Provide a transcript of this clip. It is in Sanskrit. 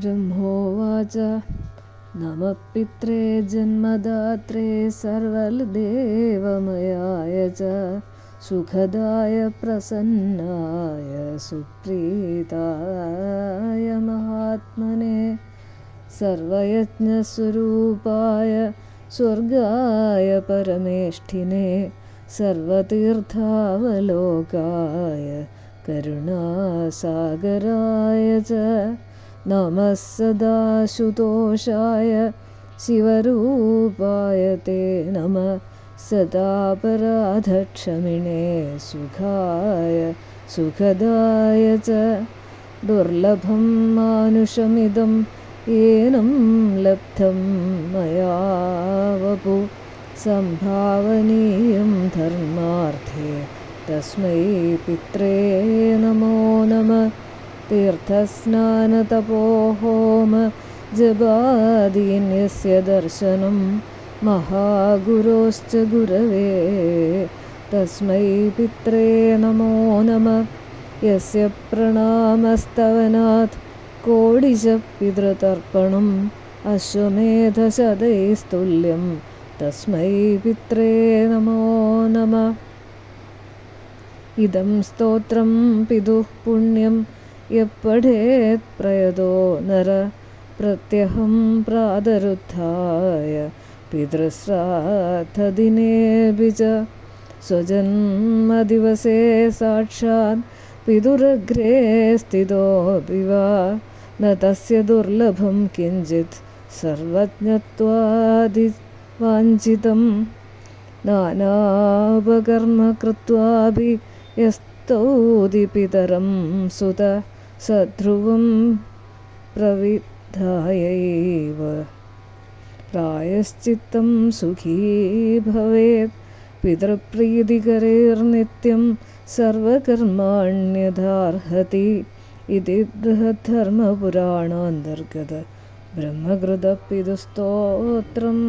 ब्रह्मोवाच नमः पित्रे जन्मदात्रे सर्वदेवमयाय च सुखदाय प्रसन्नाय सुप्रीताय महात्मने सर्वयज्ञस्वरूपाय स्वर्गाय परमेष्ठिने सर्वतीर्थावलोकाय करुणासागराय च नमः सदाशुतोषाय शिवरूपाय ते नमः सदापराधक्षमिणे सुखाय सुखदाय च दुर्लभं मानुषमिदं येनं लब्धं मया वपु सम्भावनीयं धर्मार्थे तस्मै पित्रे नमो नमः तीर्थस्नानतपोहोम जपादीन्यस्य दर्शनं महागुरोश्च गुरवे तस्मै पित्रे नमो नमः यस्य प्रणामस्तवनात् कोटिशपितृतर्पणम् अश्वमेधशतैस्तुल्यं तस्मै पित्रे नमो नमः इदं स्तोत्रं पितुः पुण्यं यः पठेत् प्रयतो नर प्रत्यहं प्रातरुत्थाय पितृश्राद्धदिनेऽपि च स्वजन्मदिवसे साक्षात् पितुरग्रे स्थितोऽपि वा न तस्य दुर्लभं किञ्चित् सर्वज्ञत्वादिवाञ्छितं नानापकर्म कृत्वापि यस्तौति पितरं सुत सध्रुवं प्रविधायैव प्रायश्चित्तं सुखी भवेत् पितृप्रीतिकरैर्नित्यं सर्वकर्माण्यदार्हति इति बृहद्धर्मपुराणान्तर्गत ब्रह्मकृतपितुस्तोत्रम्।